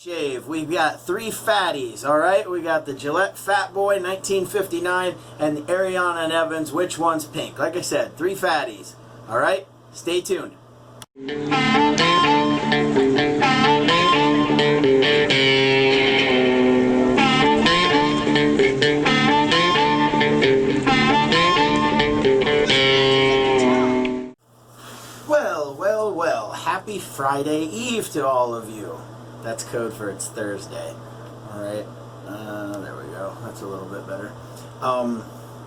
Shave. We've got 3 fatties, alright? We got the Gillette FatBoy 1959 and the Ariana and Evans. Which one's pink? Like I said, 3 fatties, alright? Stay tuned. Well, happy Friday Eve to all of you. That's code for it's Thursday. Alright, there we go. That's a little bit better.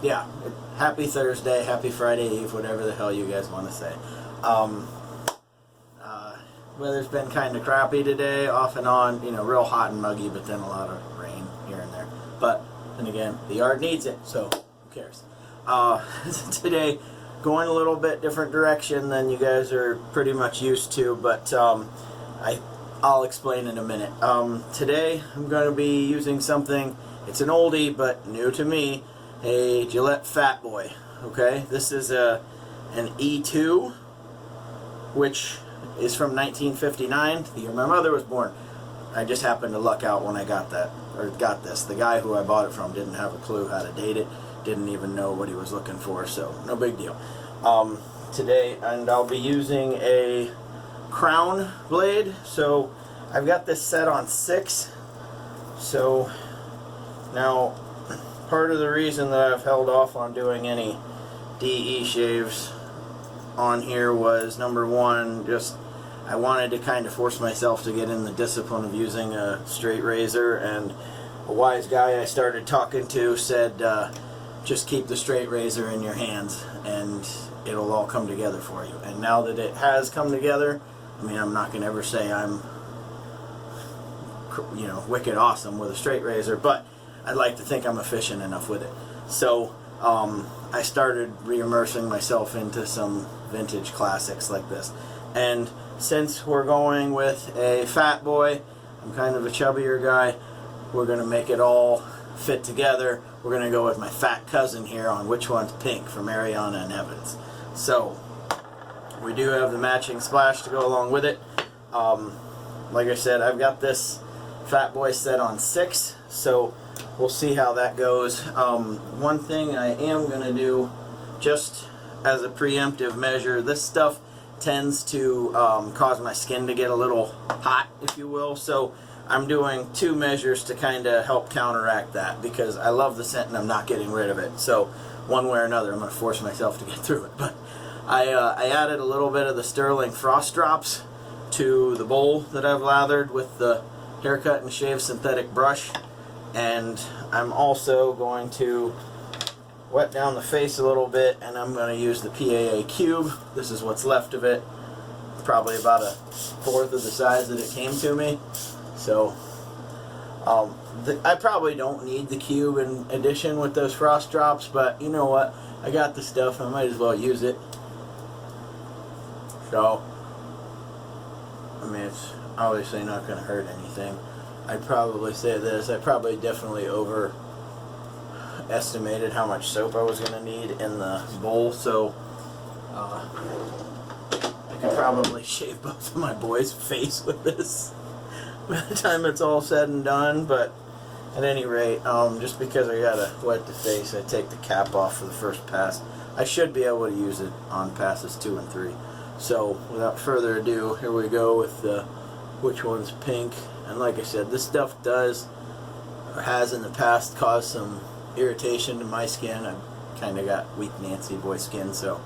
Yeah, happy Thursday, happy Friday Eve, whatever the hell you guys want to say. Weather's been kind of crappy today, off and on, you know, real hot and muggy, but then a lot of rain here and there. But, then again, the yard needs it, so who cares? Today, going a little bit different direction than you guys are pretty much used to, but I'll explain in a minute. Today I'm going to be using something, it's an oldie but new to me, a Gillette FatBoy. Okay, this is an E2, which is from 1959, the year my mother was born. I just happened to luck out when I got that, or got this. The guy who I bought it from didn't have a clue how to date it, didn't even know what he was looking for, so no big deal. Today, and I'll be using a crown blade. So I've got this set on 6. So now part of the reason that I've held off on doing any DE shaves on here was, number one, just I wanted to kind of force myself to get in the discipline of using a straight razor, and a wise guy I started talking to said just keep the straight razor in your hands and it'll all come together for you. And now that it has come together, I mean, I'm not going to ever say I'm, you know, wicked awesome with a straight razor, but I'd like to think I'm efficient enough with it. So I started re-immersing myself into some vintage classics like this. And since we're going with a FatBoy, I'm kind of a chubbier guy, we're going to make it all fit together. We're going to go with my fat cousin here on which one's pink from Ariana and Evans. So we do have the matching splash to go along with it. Like I said, I've got this FatBoy set on 6, so we'll see how that goes. One thing I am going to do, just as a preemptive measure, this stuff tends to cause my skin to get a little hot, if you will, so I'm doing 2 measures to kind of help counteract that, because I love the scent and I'm not getting rid of it. So one way or another, I'm going to force myself to get through it. But I added a little bit of the Sterling Frost Drops to the bowl that I've lathered with the haircut and shave synthetic brush, and I'm also going to wet down the face a little bit, and I'm going to use the PAA cube. This is what's left of it. It's probably about 1/4 of the size that it came to me. So I probably don't need the cube in addition with those frost drops, but you know what? I got the stuff, I might as well use it. So, I mean, it's obviously not going to hurt anything. I'd probably say this, I probably definitely overestimated how much soap I was going to need in the bowl, so I could probably shave both of my boys' face with this by the time it's all said and done. But at any rate, just because I gotta wet the face, I take the cap off for the first pass. I should be able to use it on passes 2 and 3. So without further ado, here we go with the which one's pink. And like I said, this stuff does, or has in the past, caused some irritation to my skin. I've kind of got weak Nancy boy skin, so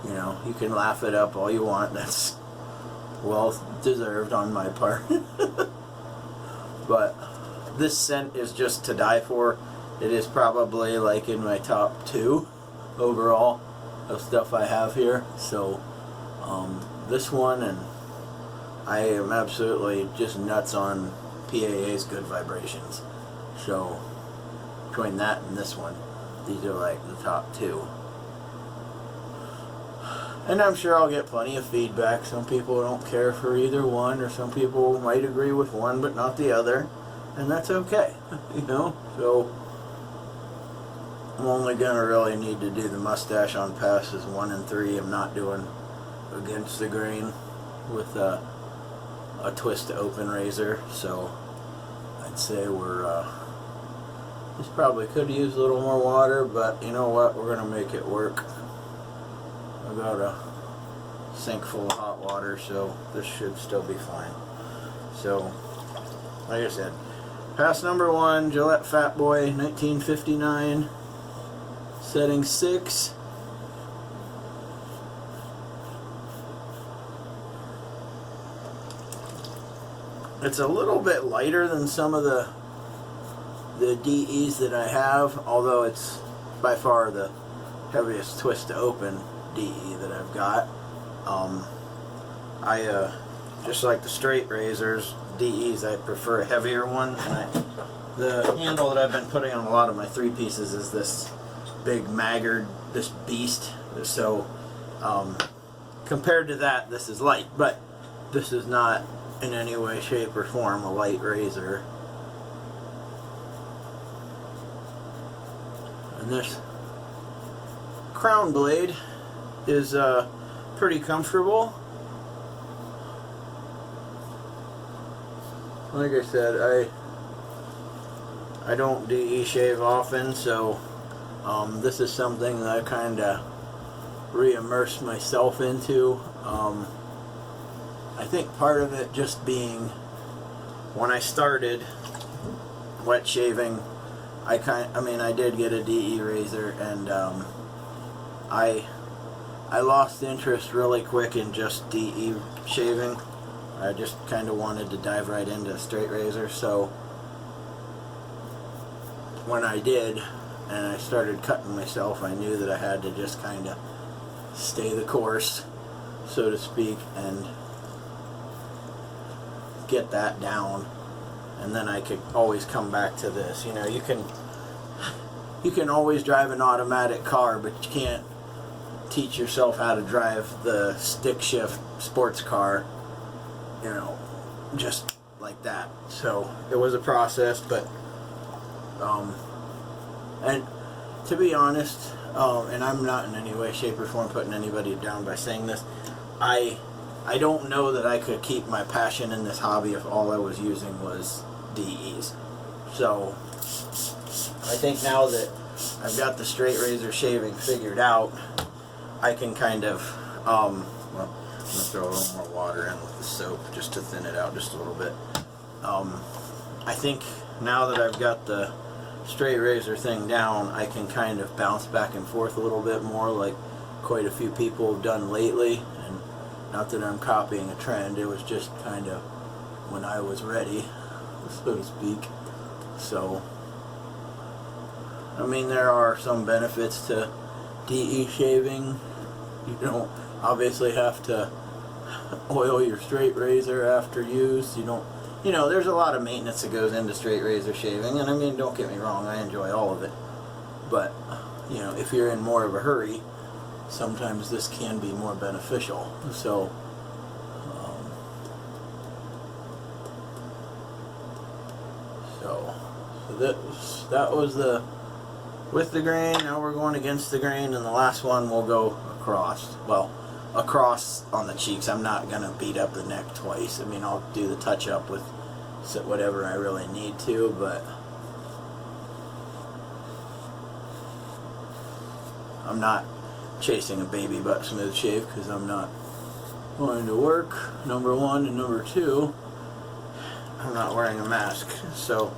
you know, you can laugh it up all you want. That's well deserved on my part. But this scent is just to die for. It is probably like in my top 2 overall of stuff I have here. So this one, and I am absolutely just nuts on PAA's Good Vibrations. So between that and this one, these are like the top 2. And I'm sure I'll get plenty of feedback. Some people don't care for either one, or some people might agree with one but not the other, and that's okay. You know, so I'm only gonna really need to do the mustache on passes 1 and 3. I'm not doing against the grain with a twist to open razor, so I'd say this probably could use a little more water, but you know what, we're gonna make it work. I've got a sink full of hot water, so this should still be fine. So, like I said, pass number 1, Gillette FatBoy, 1959, setting 6. It's a little bit lighter than some of the DEs that I have, although it's by far the heaviest twist to open DE that I've got. I just like the straight razors, DEs, I prefer a heavier one, and the handle that I've been putting on a lot of my 3 pieces is this big Maggard, this beast. So compared to that, this is light, but this is not in any way, shape, or form a light razor. And this crown blade is pretty comfortable. Like I said, I don't DE shave often, so this is something that I kind of re-immersed myself into. I think part of it just being when I started wet shaving, I did get a DE razor, and I lost interest really quick in just DE shaving. I just kind of wanted to dive right into a straight razor. So when I did, and I started cutting myself, I knew that I had to just kind of stay the course, so to speak, and get that down, and then I could always come back to this. You know, you can always drive an automatic car, but you can't teach yourself how to drive the stick shift sports car, you know, just like that. So it was a process, but and to be honest, and I'm not in any way, shape, or form putting anybody down by saying this, I don't know that I could keep my passion in this hobby if all I was using was DEs. So I think now that I've got the straight razor shaving figured out, I can kind of, well, I'm going to throw a little more water in with the soap just to thin it out just a little bit. I think now that I've got the straight razor thing down, I can kind of bounce back and forth a little bit more, like quite a few people have done lately. And not that I'm copying a trend, it was just kind of when I was ready, so to speak. So, I mean, there are some benefits to DE shaving. You don't obviously have to oil your straight razor after use. You don't, you know, there's a lot of maintenance that goes into straight razor shaving, and I mean, don't get me wrong, I enjoy all of it. But, you know, if you're in more of a hurry, sometimes this can be more beneficial. So, that was the with the grain. Now we're going against the grain, and the last one will go across. Well, across on the cheeks. I'm not gonna beat up the neck twice. I mean, I'll do the touch up with whatever I really need to, but I'm not chasing a baby butt smooth shave because I'm not going to work, number one, and number two, I'm not wearing a mask. So,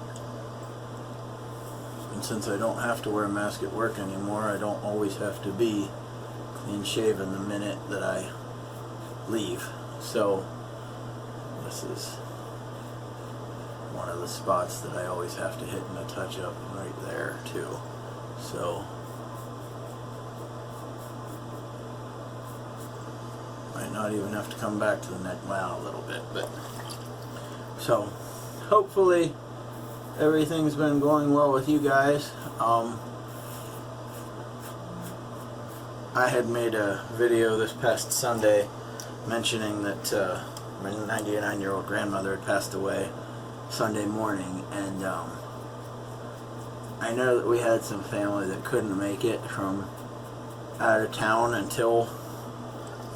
and since I don't have to wear a mask at work anymore, I don't always have to be clean shaven the minute that I leave. So this is one of the spots that I always have to hit in a touch up right there too. So might not even have to come back to the neck, well, a little bit, but so hopefully everything's been going well with you guys. I had made a video this past Sunday mentioning that my 99-year-old grandmother had passed away Sunday morning, and I know that we had some family that couldn't make it from out of town until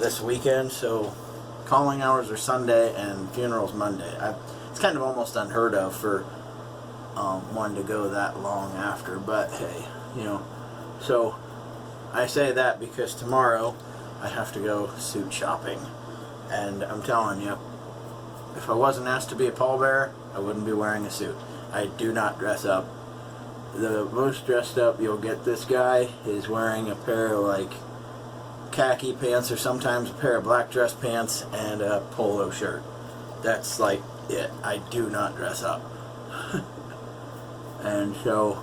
this weekend, so calling hours are Sunday and funerals Monday. It's kind of almost unheard of for one to go that long after, but hey, you know. So I say that because tomorrow I have to go suit shopping, and I'm telling you, if I wasn't asked to be a pallbearer, I wouldn't be wearing a suit. I do not dress up. The most dressed up you'll get this guy is wearing a pair of like khaki pants, or sometimes a pair of black dress pants and a polo shirt. That's like it. I do not dress up. And so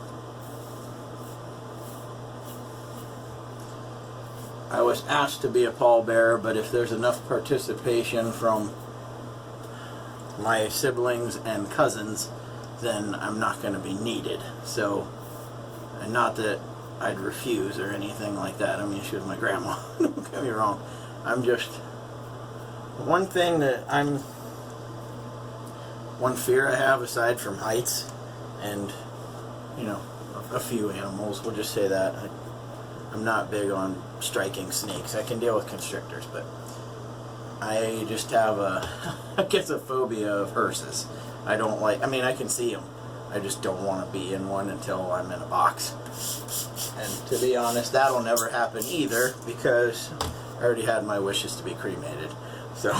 I was asked to be a pallbearer, but if there's enough participation from my siblings and cousins, then I'm not going to be needed. So, and not that I'd refuse or anything like that. I mean, she was my grandma. Don't get me wrong. I'm just, one thing that one fear I have aside from heights and, you know, a few animals, we'll just say that. I'm not big on striking snakes. I can deal with constrictors, but I just have I guess a phobia of hearses. I don't like, I mean, I can see them. I just don't want to be in one until I'm in a box. And to be honest, that'll never happen either, because I already had my wishes to be cremated. So,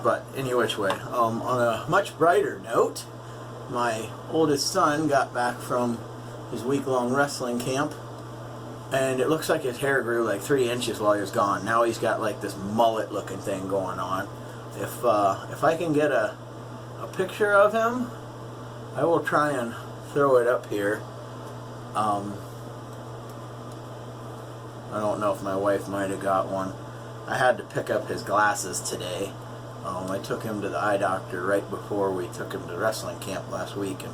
but any which way. On a much brighter note, my oldest son got back from his week-long wrestling camp, and it looks like his hair grew like 3 inches while he was gone. Now he's got like this mullet-looking thing going on. If I can get a picture of him, I will try and throw it up here. I don't know if my wife might have got one. I had to pick up his glasses today. I took him to the eye doctor right before we took him to wrestling camp last week, and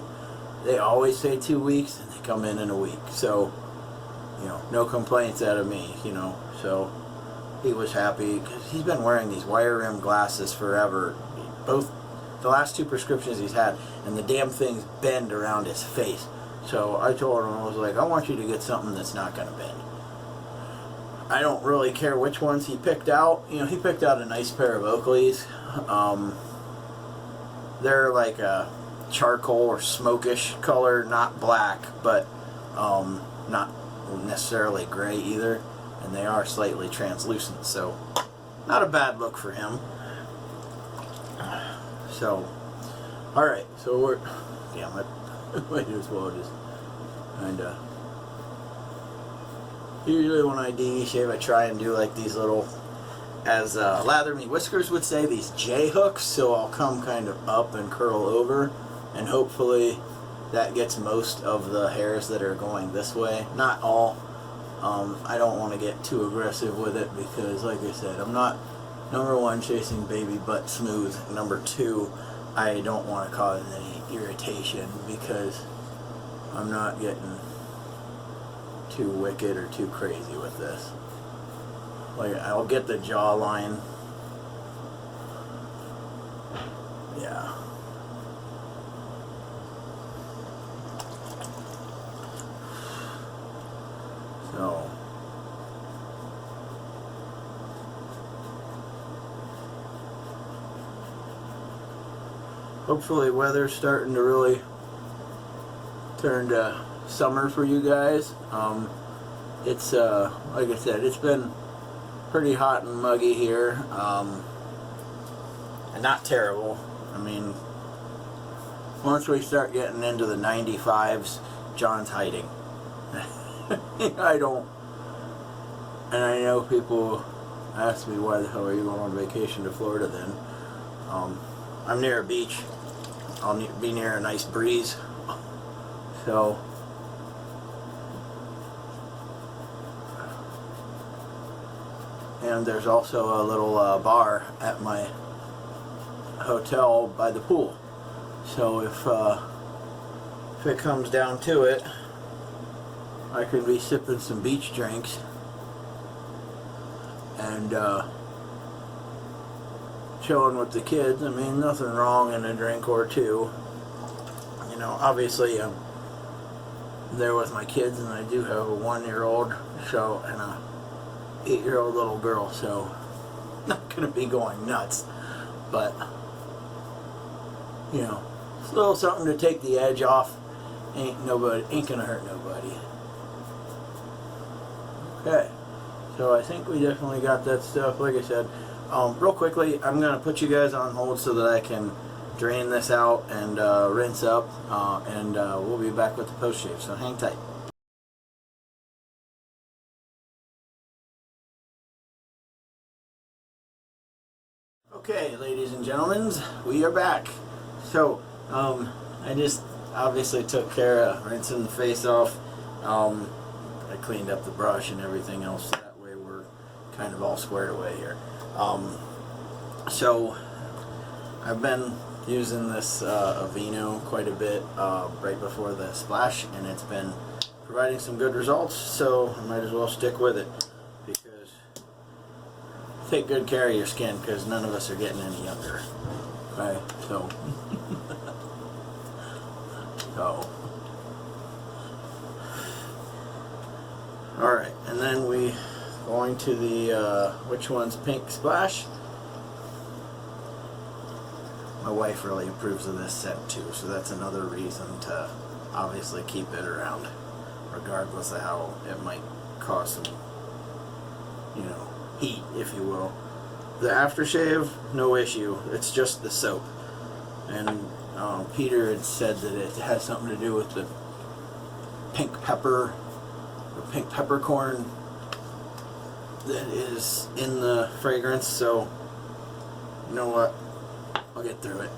they always say 2 weeks, and they come in a week. So, you know, no complaints out of me, you know. So he was happy because he's been wearing these wire rim glasses forever. Both the last 2 prescriptions he's had, and the damn things bend around his face. So I told him, I was like, I want you to get something that's not going to bend. I don't really care which ones he picked out. You know, he picked out a nice pair of Oakleys. They're like a charcoal or smokish color, not black, but not necessarily gray either, and they are slightly translucent, so not a bad look for him. So, alright, so we're, damn it, might as well just kind of, usually when I DE shave, I try and do like these little, as Lather Me Whiskers would say, these J-hooks, so I'll come kind of up and curl over, and hopefully that gets most of the hairs that are going this way. Not all. I don't want to get too aggressive with it because, like I said, I'm not, number 1, chasing baby butt smooth. Number 2, I don't want to cause any irritation because I'm not getting too wicked or too crazy with this. Like, I'll get the jawline. Yeah. So, hopefully weather's starting to really turn to summer for you guys. It's like I said, it's been pretty hot and muggy here, and not terrible. I mean, once we start getting into the 95s, John's hiding. I don't, and I know people ask me, why the hell are you going on vacation to Florida then? I'm near a beach. I'll be near a nice breeze. So, and there's also a little bar at my hotel by the pool. So if it comes down to it, I could be sipping some beach drinks and chilling with the kids. I mean, nothing wrong in a drink or two. You know, obviously I'm there with my kids, and I do have a 1-year-old so, and a 8-year-old little girl, so not gonna be going nuts, but You know, it's a little something to take the edge off. Ain't gonna hurt nobody. Okay, so I think we definitely got that stuff. Like I said, real quickly, I'm gonna put you guys on hold so that I can drain this out and rinse up, and we'll be back with the post shave. So hang tight. Okay, ladies and gentlemen, we are back. So, I just obviously took care of rinsing the face off. I cleaned up the brush and everything else, so that way we're kind of all squared away here. So, I've been using this Aveeno quite a bit right before the splash, and it's been providing some good results, so I might as well stick with it. Because take good care of your skin, because none of us are getting any younger. Okay, so alright, and then we going to the which one's pink splash. My wife really approves of this set too, so that's another reason to obviously keep it around, regardless of how it might cause some, you know, heat, if you will. The aftershave, no issue. It's just the soap. And Peter had said that it has something to do with the pink pepper or pink peppercorn that is in the fragrance. So, you know what? I'll get through it.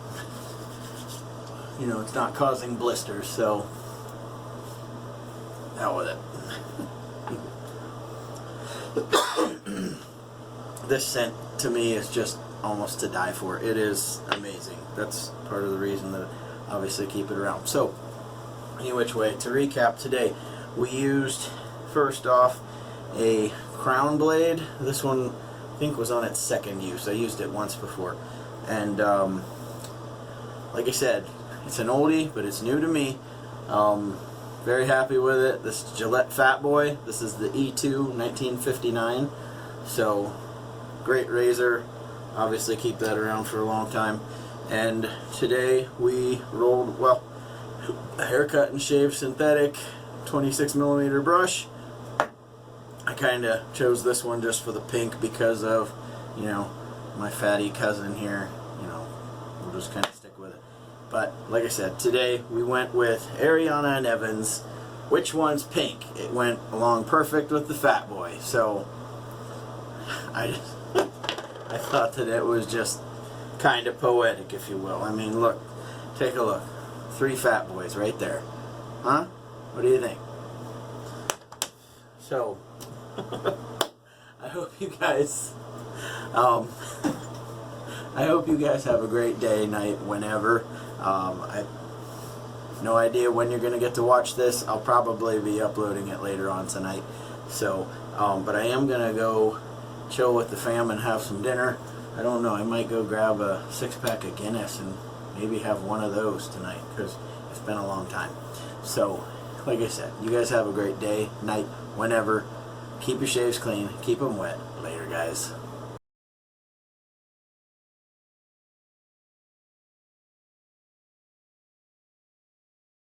You know, it's not causing blisters, so hell with it. This scent to me is just almost to die for. It is amazing. That's part of the reason that I obviously keep it around. So, any which way, to recap today, we used first off a crown blade. This one I think was on its second use. I used it once before. And like I said, it's an oldie, but it's new to me. Very happy with it. This is Gillette FatBoy. This is the E2 1959. So, great razor. Obviously keep that around for a long time. And today we rolled, well, a haircut and shave synthetic 26mm brush. I kind of chose this one just for the pink because of, you know, my fatty cousin here. You know, we'll just kind of stick with it. But like I said, today we went with Ariana and Evans. Which one's pink? It went along perfect with the FatBoy. So I thought that it was just kind of poetic, if you will. I mean, look, take a look. 3 FatBoys right there. Huh? What do you think? So, I hope you guys, have a great day, night, whenever. I have no idea when you're going to get to watch this. I'll probably be uploading it later on tonight. So, but I am going to go chill with the fam and have some dinner. I don't know, I might go grab a 6-pack of Guinness and maybe have one of those tonight, because it's been a long time. So, like I said, you guys have a great day, night, whenever. Keep your shaves clean, keep them wet. Later, guys.